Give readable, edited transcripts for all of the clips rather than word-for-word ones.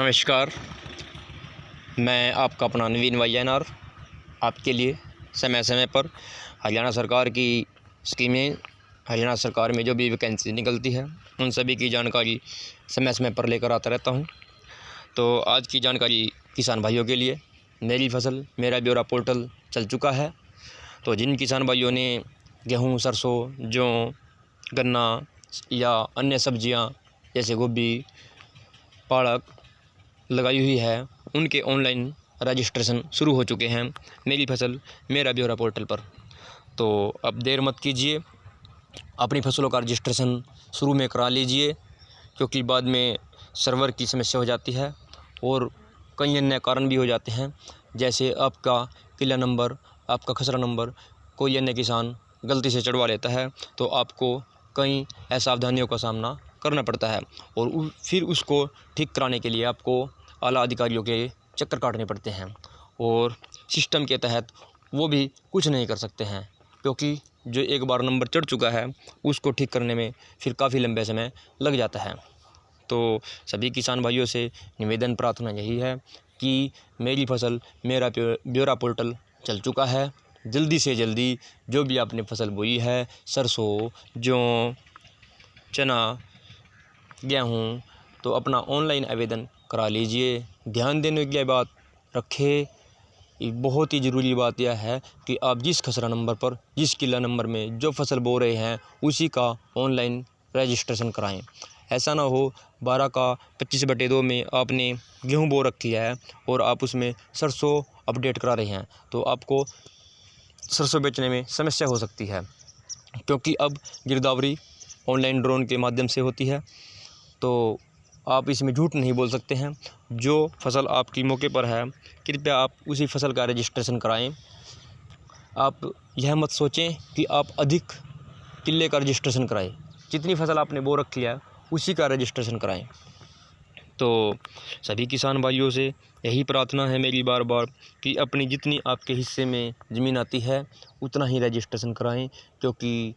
नमस्कार। मैं आपका अपना नवीन YNR आपके लिए समय समय पर हरियाणा सरकार की स्कीमें, हरियाणा सरकार में जो भी वैकेंसी निकलती है उन सभी की जानकारी समय समय पर लेकर आता रहता हूं। तो आज की जानकारी किसान भाइयों के लिए मेरी फसल मेरा ब्यौरा पोर्टल चल चुका है। तो जिन किसान भाइयों ने गेहूँ, सरसों, जौ, गन्ना या अन्य सब्जियां जैसे गोभी, पालक लगाई हुई है, उनके ऑनलाइन रजिस्ट्रेशन शुरू हो चुके हैं मेरी फसल मेरा ब्यौरा पोर्टल पर। तो अब देर मत कीजिए, अपनी फसलों का रजिस्ट्रेशन शुरू में करा लीजिए, क्योंकि बाद में सर्वर की समस्या हो जाती है और कई अन्य कारण भी हो जाते हैं, जैसे आपका किला नंबर, आपका खसरा नंबर कोई अन्य किसान गलती से चढ़वा लेता है तो आपको कई असावधानियों का सामना करना पड़ता है और फिर उसको ठीक कराने के लिए आपको आला अधिकारियों के चक्कर काटने पड़ते हैं और सिस्टम के तहत वो भी कुछ नहीं कर सकते हैं, क्योंकि जो एक बार नंबर चढ़ चुका है उसको ठीक करने में फिर काफ़ी लंबे समय लग जाता है। तो सभी किसान भाइयों से निवेदन प्रार्थना यही है कि मेरी फसल मेरा ब्यौरा पोर्टल चल चुका है। जल्दी से जल्दी जो भी आपने फसल बोई है, सरसों, जौ, चना, गेहूँ, तो अपना ऑनलाइन आवेदन करा लीजिए। ध्यान देने की बात रखें, बहुत ही ज़रूरी बात यह है कि आप जिस खसरा नंबर पर, जिस किला नंबर में जो फसल बो रहे हैं उसी का ऑनलाइन रजिस्ट्रेशन कराएं। ऐसा ना हो 12 का 25/2 में आपने गेहूँ बो रखी है और आप उसमें सरसों अपडेट करा रहे हैं तो आपको सरसों बेचने में समस्या हो सकती है, क्योंकि अब गिरदावरी ऑनलाइन ड्रोन के माध्यम से होती है। तो आप इसमें झूठ नहीं बोल सकते हैं। जो फसल आपकी मौके पर है, कृपया आप उसी फसल का रजिस्ट्रेशन कराएं। आप यह मत सोचें कि आप अधिक किले का रजिस्ट्रेशन कराएं, जितनी फसल आपने बो रखी है उसी का रजिस्ट्रेशन कराएं। तो सभी किसान भाइयों से यही प्रार्थना है मेरी बार बार कि अपनी जितनी आपके हिस्से में ज़मीन आती है उतना ही रजिस्ट्रेशन कराएं, क्योंकि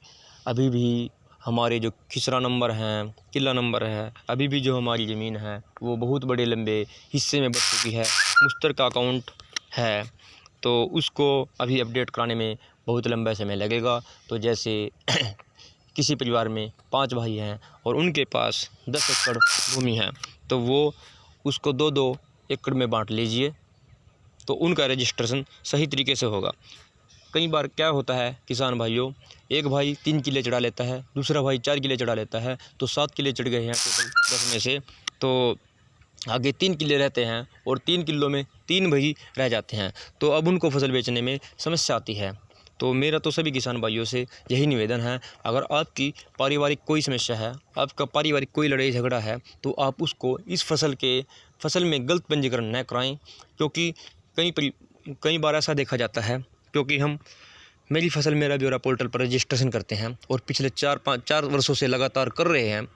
अभी भी हमारे जो खिसरा नंबर हैं, किला नंबर है, अभी भी जो हमारी ज़मीन है वो बहुत बड़े लंबे हिस्से में बच चुकी है। मुश्तरका अकाउंट है तो उसको अभी अपडेट कराने में बहुत लंबा समय लगेगा। तो जैसे किसी परिवार में 5 भाई हैं और उनके पास 10 एकड़ भूमि है तो वो उसको 2-2 एकड़ में बांट लीजिए, तो उनका रजिस्ट्रेशन सही तरीके से होगा। कई बार क्या होता है किसान भाइयों, एक भाई 3 किले चढ़ा लेता है, दूसरा भाई 4 किले चढ़ा लेता है, तो 7 किले चढ़ गए हैं टोटल 10 में से। तो आगे 3 किले रहते हैं और 3 किलों में 3 भाई रह जाते हैं, तो अब उनको फसल बेचने में समस्या आती है। तो मेरा तो सभी किसान भाइयों से यही निवेदन है, अगर आपकी पारिवारिक कोई समस्या है, आपका पारिवारिक कोई लड़ाई झगड़ा है, तो आप उसको इस फसल में गलत पंजीकरण न कराएं, क्योंकि कई बार ऐसा देखा जाता है, क्योंकि हम मेरी फसल मेरा ब्यौरा पोर्टल पर रजिस्ट्रेशन करते हैं और पिछले 4 वर्षों से लगातार कर रहे हैं,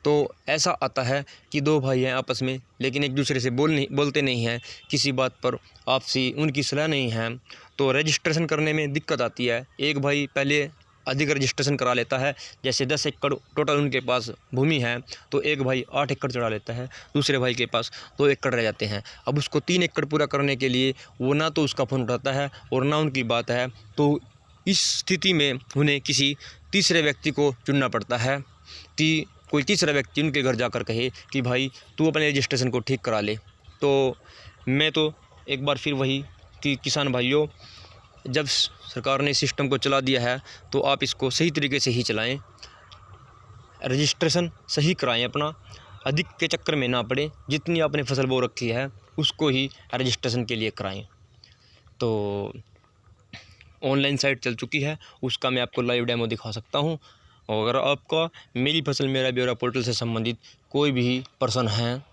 तो ऐसा आता है कि 2 भाई हैं आपस में, लेकिन एक दूसरे से बोलते नहीं हैं, किसी बात पर आपसी उनकी सलाह नहीं है, तो रजिस्ट्रेशन करने में दिक्कत आती है। एक भाई पहले अधिक रजिस्ट्रेशन करा लेता है, जैसे 10 एकड़ टोटल उनके पास भूमि है, तो एक भाई 8 एकड़ चढ़ा लेता है, दूसरे भाई के पास 2 एकड़ रह जाते हैं। अब उसको 3 एकड़ पूरा करने के लिए वो ना तो उसका फ़ोन उठाता है और ना उनकी बात है, तो इस स्थिति में उन्हें किसी तीसरे व्यक्ति को चुनना पड़ता है कि कोई तीसरा व्यक्ति उनके घर जाकर कहे कि भाई तू अपने रजिस्ट्रेशन को ठीक करा ले। तो मैं तो एक बार फिर वही कि किसान भाइयों, जब सरकार ने सिस्टम को चला दिया है तो आप इसको सही तरीके से ही चलाएं, रजिस्ट्रेशन सही कराएं, अपना अधिक के चक्कर में ना पड़े, जितनी आपने फसल बो रखी है उसको ही रजिस्ट्रेशन के लिए कराएं। तो ऑनलाइन साइट चल चुकी है, उसका मैं आपको लाइव डेमो दिखा सकता हूं। और अगर आपका मेरी फसल मेरा ब्यौरा पोर्टल से संबंधित कोई भी पर्सन हैं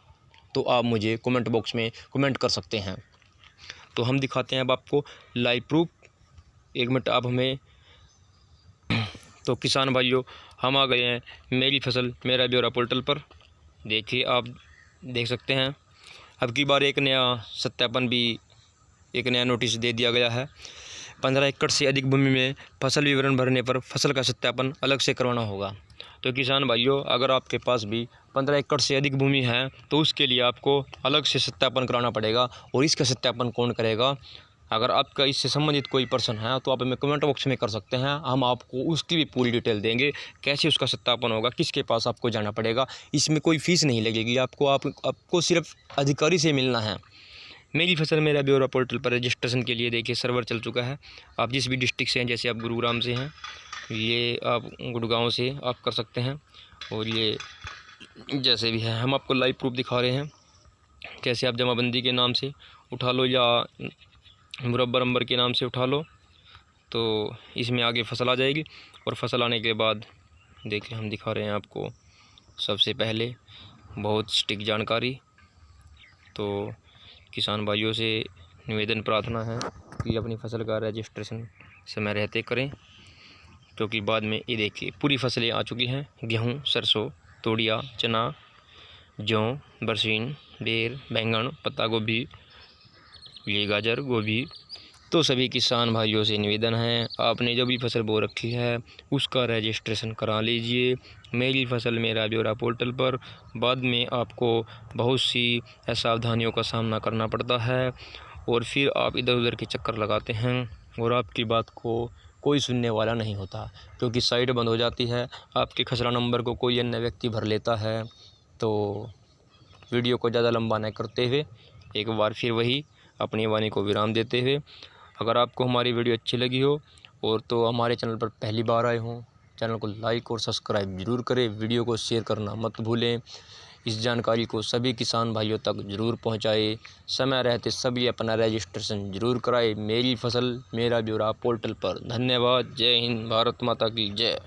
तो आप मुझे कमेंट बॉक्स में कमेंट कर सकते हैं। तो हम दिखाते हैं अब आपको लाइव प्रूफ। 1 मिनट आप हमें। तो किसान भाइयों, हम आ गए हैं मेरी फसल मेरा ब्यौरा पोर्टल पर। देखिए, आप देख सकते हैं अब की बार एक नया सत्यापन भी, एक नया नोटिस दे दिया गया है। 15 एकड़ से अधिक भूमि में फसल विवरण भरने पर फसल का सत्यापन अलग से करवाना होगा। तो किसान भाइयों, अगर आपके पास भी 15 एकड़ से अधिक भूमि है तो उसके लिए आपको अलग से सत्यापन कराना पड़ेगा। और इसका सत्यापन कौन करेगा? अगर आपका इससे संबंधित कोई पर्सन है तो आप हमें कमेंट बॉक्स में कर सकते हैं, हम आपको उसकी भी पूरी डिटेल देंगे, कैसे उसका सत्यापन होगा, किसके पास आपको जाना पड़ेगा। इसमें कोई फ़ीस नहीं लगेगी आपको सिर्फ अधिकारी से मिलना है। मेरी फसल मेरा ब्यौरा पोर्टल पर रजिस्ट्रेशन के लिए देखिए सर्वर चल चुका है। आप जिस भी डिस्ट्रिक्ट से हैं, जैसे आप गुरुग्राम से हैं, ये आप गुड़गांव से आप कर सकते हैं, और ये जैसे भी है हम आपको लाइव प्रूफ दिखा रहे हैं। कैसे आप जमाबंदी के नाम से उठा लो या मुरब्बा नंबर के नाम से उठा लो, तो इसमें आगे फसल आ जाएगी। और फसल आने के बाद देखिए हम दिखा रहे हैं आपको सबसे पहले बहुत सटीक जानकारी। तो किसान भाइयों से निवेदन प्रार्थना है कि अपनी फसल का रजिस्ट्रेशन समय रहते करें, क्योंकि बाद में ये देखिए पूरी फसलें आ चुकी हैं। गेहूँ, सरसों, तोड़िया, चना, जौ, बरसीन, बेर, बैंगन, पत्ता गोभी, ये गाजर, गोभी। तो सभी किसान भाइयों से निवेदन है, आपने जो भी फसल बो रखी है उसका रजिस्ट्रेशन करा लीजिए मेरी फसल मेरा ब्यौरा पोर्टल पर। बाद में आपको बहुत सी असावधानियों का सामना करना पड़ता है और फिर आप इधर उधर के चक्कर लगाते हैं और आपकी बात को कोई सुनने वाला नहीं होता, क्योंकि साइट बंद हो जाती है, आपके खसरा नंबर को कोई अन्य व्यक्ति भर लेता है। तो वीडियो को ज़्यादा लंबा न करते हुए एक बार फिर वही अपनी वाणी को विराम देते हुए, अगर आपको हमारी वीडियो अच्छी लगी हो और तो हमारे चैनल पर पहली बार आए हों, चैनल को लाइक और सब्सक्राइब ज़रूर करें, वीडियो को शेयर करना मत भूलें। इस जानकारी को सभी किसान भाइयों तक ज़रूर पहुंचाएं। समय रहते सभी अपना रजिस्ट्रेशन ज़रूर कराएं मेरी फसल मेरा ब्यौरा पोर्टल पर। धन्यवाद। जय हिंद, भारत माता की जय।